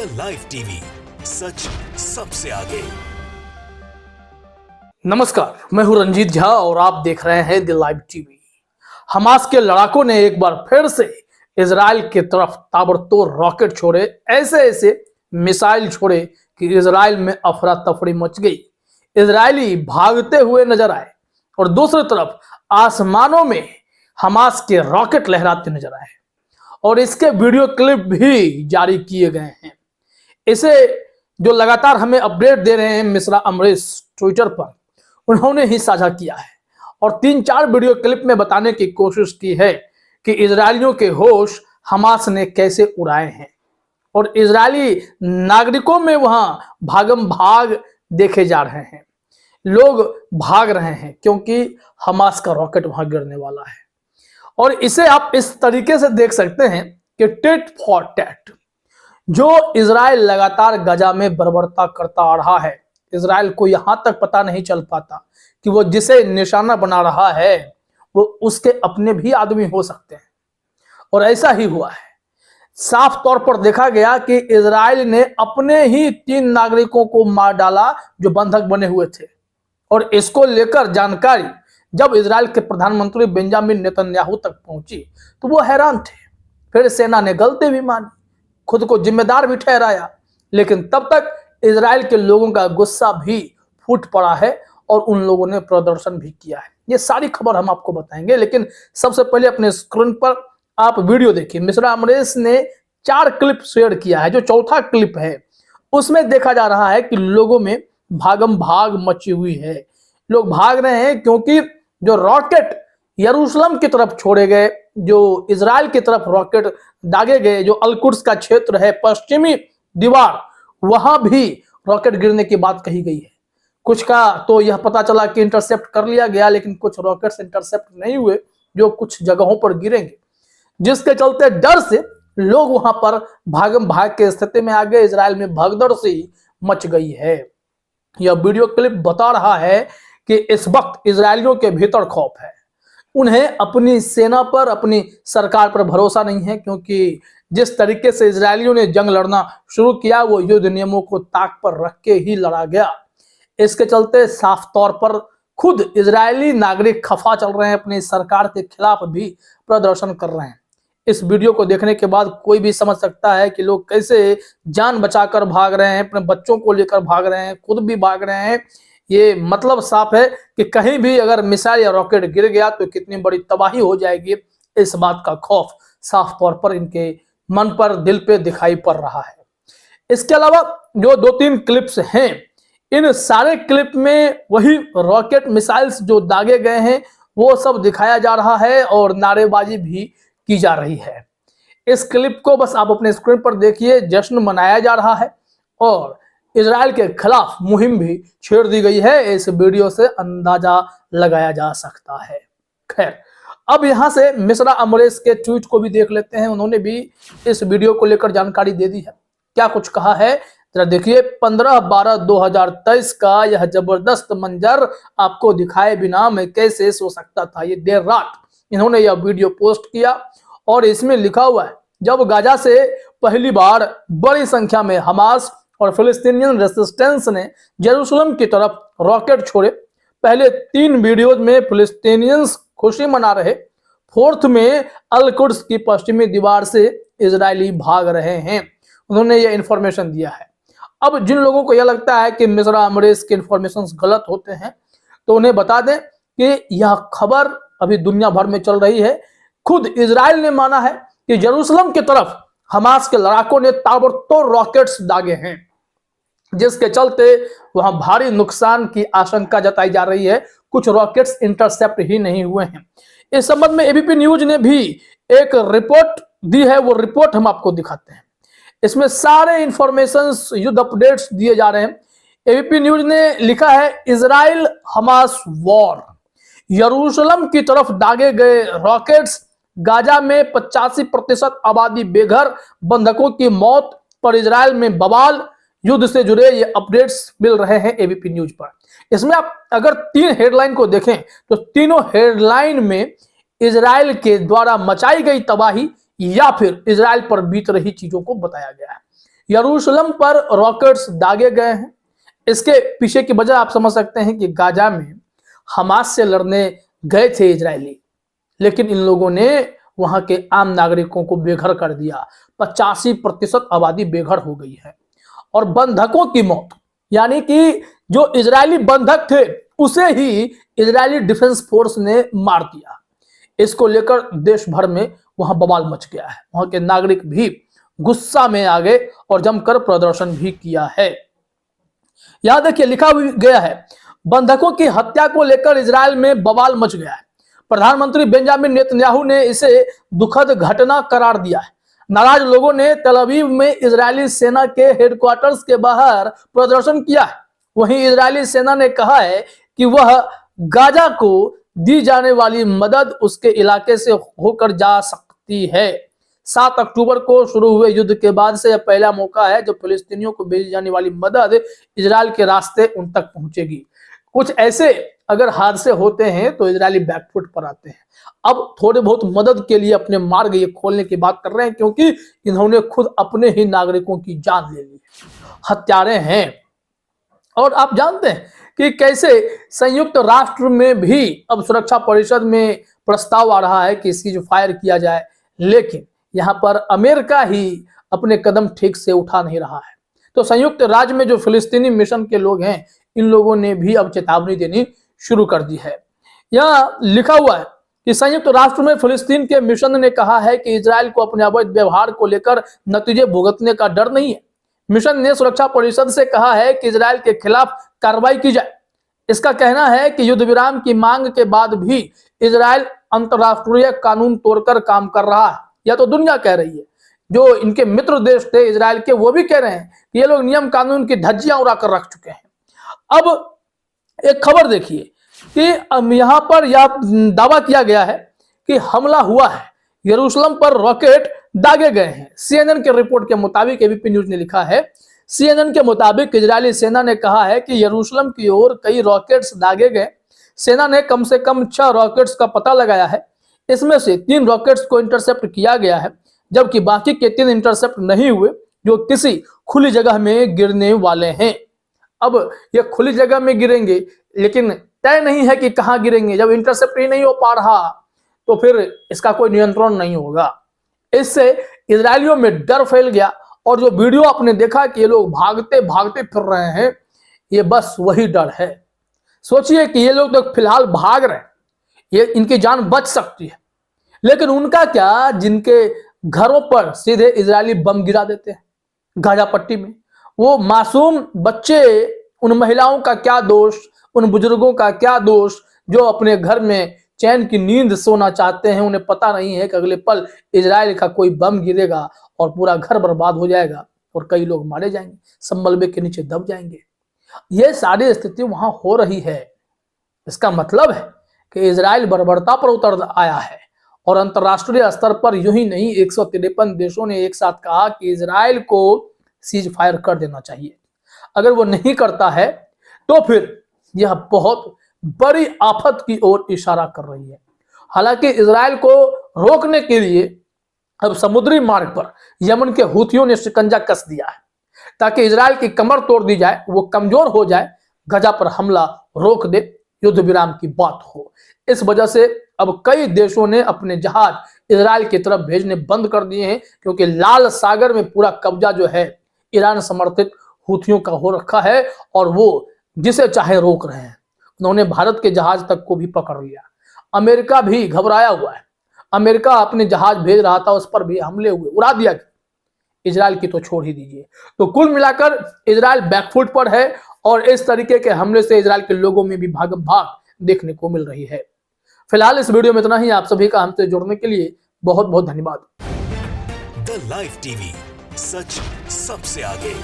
The live TV, सच सबसे आगे। नमस्कार, मैं हूं रंजीत झा और आप देख रहे हैं द लाइव टीवी। हमास के लड़ाकों ने एक बार फिर से इजराइल की तरफ ताबड़तोड़ रॉकेट छोड़े, ऐसे मिसाइल छोड़े कि इजराइल में अफरा तफरी मच गई। इजरायली भागते हुए नजर आए और दूसरी तरफ आसमानों में हमास के रॉकेट लहराते नजर आए और इसके वीडियो क्लिप भी जारी किए गए हैं। इसे जो लगातार हमें अपडेट दे रहे हैं मिश्रा अमरीश ट्विटर पर, उन्होंने ही साझा किया है और 3-4 वीडियो क्लिप में बताने की कोशिश की है कि इजरायलियों के होश हमास ने कैसे उड़ाए हैं और इजरायली नागरिकों में वहां भागम भाग देखे जा रहे हैं। लोग भाग रहे हैं क्योंकि हमास का रॉकेट वहां गिरने वाला है। और इसे आप इस तरीके से देख सकते हैं कि टेट फॉर टैट, जो इजराइल लगातार गजा में बर्बरता करता आ रहा है, इजराइल को यहां तक पता नहीं चल पाता कि वो जिसे निशाना बना रहा है वो उसके अपने भी आदमी हो सकते हैं। और ऐसा ही हुआ है। साफ तौर पर देखा गया कि इजराइल ने अपने ही 3 नागरिकों को मार डाला जो बंधक बने हुए थे। और इसको लेकर जानकारी जब इजराइल के प्रधानमंत्री बेंजामिन नेतन्याहू तक पहुंची तो वो हैरान थे। फिर सेना ने गलती भी मानी, खुद को जिम्मेदार भी ठहराया, लेकिन तब तक इजराइल के लोगों का गुस्सा भी फूट पड़ा है और उन लोगों ने प्रदर्शन भी किया है। ये सारी खबर हम आपको बताएंगे, लेकिन सबसे पहले अपने स्क्रीन पर आप वीडियो देखिए। मिश्रा अमरीश ने 4 क्लिप शेयर किया है। जो चौथा क्लिप है उसमें देखा जा रहा है कि लोगों में भागम भाग मची हुई है। लोग भाग रहे हैं क्योंकि जो रॉकेट यरूशलेम की तरफ छोड़े गए, जो इजराइल की तरफ रॉकेट दागे गए, जो अल-कुद्स का क्षेत्र है, पश्चिमी दीवार, वहां भी रॉकेट गिरने की बात कही गई है। कुछ का तो यह पता चला कि इंटरसेप्ट कर लिया गया, लेकिन कुछ रॉकेट्स इंटरसेप्ट नहीं हुए जो कुछ जगहों पर गिरेंगे, जिसके चलते डर से लोग वहां पर भागम भाग के स्थिति में आ गए। इजराइल में भगदड़ सी मच गई है। यह वीडियो क्लिप बता रहा है कि इस वक्त इजरायलियों के भीतर खौफ है। उन्हें अपनी सेना पर, अपनी सरकार पर भरोसा नहीं है, क्योंकि जिस तरीके से इजरायलियों ने जंग लड़ना शुरू किया वो युद्ध नियमों को ताक पर रख के ही लड़ा गया। इसके चलते साफ तौर पर खुद इजरायली नागरिक खफा चल रहे हैं, अपनी सरकार के खिलाफ भी प्रदर्शन कर रहे हैं। इस वीडियो को देखने के बाद कोई भी समझ सकता है कि लोग कैसे जान बचाकर भाग रहे हैं, अपने बच्चों को लेकर भाग रहे हैं, खुद भी भाग रहे हैं। ये मतलब साफ है कि कहीं भी अगर मिसाइल या रॉकेट गिर गया तो कितनी बड़ी तबाही हो जाएगी। इस बात का खौफ साफ तौर पर इनके मन पर, दिल पे दिखाई पड़ रहा है। इसके अलावा जो 2-3 क्लिप्स हैं, इन सारे क्लिप में वही रॉकेट मिसाइल्स जो दागे गए हैं वो सब दिखाया जा रहा है और नारेबाजी भी की जा रही है। इस क्लिप को बस आप अपने स्क्रीन पर देखिए। जश्न मनाया जा रहा है और इजराइल के खिलाफ मुहिम भी छेड़ दी गई है। इस वीडियो से अंदाजा लगाया जा सकता है। खैर, अब यहां से मिश्रा अमरीश के ट्वीट को भी देख लेते हैं। उन्होंने भी इस वीडियो को लेकर जानकारी दे दी है। क्या कुछ कहा है जरा देखिए। 15/12/2023 का यह जबरदस्त मंजर आपको दिखाए बिना मैं कैसे सो सकता था। ये देर रात इन्होंने यह वीडियो पोस्ट किया और इसमें लिखा हुआ है, जब गाजा से पहली बार बड़ी संख्या में हमास और फिलिस्तीनियन रेसिस्टेंस ने जेरूशलेम की तरफ रॉकेट छोड़े। पहले 3 वीडियोज में फिलिस्तीनियंस खुशी मना रहे, 4th में अल-कुद्स की पश्चिमी दीवार से इजरायली भाग रहे हैं। उन्होंने यह इंफॉर्मेशन दिया है। अब जिन लोगों को यह लगता है कि मिश्रा अमरीश के इंफॉर्मेशन गलत होते हैं तो उन्हें बता दें कि यह खबर अभी दुनिया भर में चल रही है। खुद इजराइल ने माना है कि जेरूशलेम की तरफ हमास के लड़ाकों ने ताबड़तोड़ रॉकेट्स दागे हैं, जिसके चलते वहां भारी नुकसान की आशंका जताई जा रही है। कुछ रॉकेट्स इंटरसेप्ट ही नहीं हुए हैं। इस संबंध में एबीपी न्यूज ने भी एक रिपोर्ट दी है। वो रिपोर्ट हम आपको दिखाते हैं। इसमें सारे इंफॉर्मेशंस, युद्ध अपडेट्स दिए जा रहे हैं। एबीपी न्यूज ने लिखा है, इजराइल हमास वॉर, यरूशलेम की तरफ दागे गए रॉकेट्स, गाजा में 85% आबादी बेघर, बंधकों की मौत पर इजराइल में बवाल। युद्ध से जुड़े ये अपडेट्स मिल रहे हैं एबीपी न्यूज पर। इसमें आप अगर 3 हेडलाइन को देखें तो तीनों हेडलाइन में इजराइल के द्वारा मचाई गई तबाही या फिर इजराइल पर बीत रही चीजों को बताया गया है। यरूशलेम पर रॉकेट्स दागे गए हैं। इसके पीछे की वजह आप समझ सकते हैं कि गाजा में हमास से लड़ने गए थे इजरायली, लेकिन इन लोगों ने वहां के आम नागरिकों को बेघर कर दिया। 85% आबादी बेघर हो गई है और बंधकों की मौत, यानी कि जो इजरायली बंधक थे उसे ही इजरायली डिफेंस फोर्स ने मार दिया। इसको लेकर देश भर में वहां बवाल मच गया है। वहां के नागरिक भी गुस्सा में आ गए और जमकर प्रदर्शन भी किया है। यहां देखिए लिखा गया है, बंधकों की हत्या को लेकर इजराइल में बवाल मच गया है। प्रधानमंत्री बेंजामिन नेतन्याहू ने इसे दुखद घटना करार दिया है। नाराज लोगों ने तल अवीव में इजरायली सेना के हेडक्वार्टर्स के बाहर प्रदर्शन किया है। वहीं इजरायली सेना ने कहा है कि वह गाजा को दी जाने वाली मदद उसके इलाके से होकर जा सकती है। 7 अक्टूबर को शुरू हुए युद्ध के बाद से यह पहला मौका है जब फिलिस्तीनियों को भेजी जाने वाली मदद इजराइल के रास्ते उन तक पहुंचेगी। कुछ ऐसे अगर हादसे होते हैं तो इजरायली बैकफुट पर आते हैं। अब थोड़े बहुत मदद के लिए अपने मार्ग ये खोलने की बात कर रहे हैं, क्योंकि इन्होंने खुद अपने ही नागरिकों की जान ले ली। हत्यारे हैं। और आप जानते हैं कि कैसे संयुक्त राष्ट्र में भी अब सुरक्षा परिषद में प्रस्ताव आ रहा है कि सीज फायर किया जाए, लेकिन यहाँ पर अमेरिका ही अपने कदम ठीक से उठा नहीं रहा है। तो संयुक्त राज्य में जो फिलिस्तीनी मिशन के लोग हैं, इन लोगों ने भी अब चेतावनी देनी शुरू कर दी है। यहाँ लिखा हुआ है कि संयुक्त राष्ट्र में फिलिस्तीन के मिशन ने कहा है कि इजराइल को अपने अवैध व्यवहार को लेकर नतीजे भुगतने का डर नहीं है। मिशन ने सुरक्षा परिषद से कहा है कि इजराइल के खिलाफ कार्रवाई की जाए। इसका कहना है कि युद्ध विराम की मांग के बाद भी इजराइल अंतरराष्ट्रीय कानून तोड़कर काम कर रहा है। या तो दुनिया कह रही है, जो इनके मित्र देश थे इजराइल के, वो भी कह रहे हैं कि ये लोग नियम कानून की धज्जियां उड़ाकर रख चुके हैं। अब एक खबर देखिए कि यहां पर यह दावा किया गया है कि हमला हुआ है, यरूशलेम पर रॉकेट दागे गए हैं। CNN के रिपोर्ट के मुताबिक एबीपी न्यूज ने लिखा है, CNN के मुताबिक इजरायली सेना ने कहा है कि यरूशलेम की ओर कई रॉकेट्स दागे गए। सेना ने कम से कम 6 रॉकेट्स का पता लगाया है। इसमें से 3 रॉकेट्स को इंटरसेप्ट किया गया है, जबकि बाकी के 3 इंटरसेप्ट नहीं हुए, जो किसी खुली जगह में गिरने वाले हैं। अब ये खुली जगह में गिरेंगे, लेकिन तय नहीं है कि कहां गिरेंगे। जब इंटरसेप्ट ही नहीं हो पा रहा तो फिर इसका कोई नियंत्रण नहीं होगा। इससे इजरायलियों में डर फैल गया और जो वीडियो आपने देखा कि ये लोग भागते भागते फिर रहे हैं, ये बस वही डर है। सोचिए कि ये लोग तो फिलहाल भाग रहे हैं, ये इनकी जान बच सकती है, लेकिन उनका क्या जिनके घरों पर सीधे इजरायली बम गिरा देते हैं गाजा पट्टी में। वो मासूम बच्चे, उन महिलाओं का क्या दोष, उन बुजुर्गों का क्या दोष जो अपने घर में चैन की नींद सोना चाहते हैं। उन्हें पता नहीं है कि अगले पल इजराइल का कोई बम गिरेगा और पूरा घर बर्बाद हो जाएगा और कई लोग मारे जाएंगे, सब मलबे के नीचे दब जाएंगे। ये सारी स्थिति वहां हो रही है। इसका मतलब है कि इजराइल बर्बरता पर उतर आया है और अंतरराष्ट्रीय स्तर पर यूं ही नहीं 153 देशों ने एक साथ कहा कि इजराइल को सीज फायर कर देना चाहिए। अगर वो नहीं करता है तो फिर यह बहुत बड़ी आफत की ओर इशारा कर रही है। हालांकि इजराइल को रोकने के लिए अब समुद्री मार्ग पर यमन के हूथियों ने शिकंजा कस दिया है ताकि इजराइल की कमर तोड़ दी जाए, वो कमजोर हो जाए, गाजा पर हमला रोक दे, युद्ध विराम की बात हो। इस वजह से अब कई देशों ने अपने जहाज इजराइल की तरफ भेजने बंद कर दिए हैं, क्योंकि लाल सागर में पूरा कब्जा जो है ईरान समर्थित हूथियों का हो रखा है और वो जिसे चाहे रोक रहे हैं। उन्होंने भारत के जहाज तक को भी पकड़ लिया। अमेरिका भी घबराया हुआ है। अमेरिका अपने जहाज भेज रहा था, उस पर भी हमले हुए, उड़ा दिया। इजराइल की तो छोड़ ही दीजिए। तो कुल मिलाकर इजराइल बैकफुट पर है और इस तरीके के हमले से इजराइल के लोगों में भी भाग देखने को मिल रही है। फिलहाल इस वीडियो में इतना ही। आप सभी का हमसे जुड़ने के लिए बहुत बहुत धन्यवाद। द लाइव टीवी, सच सबसे आगे।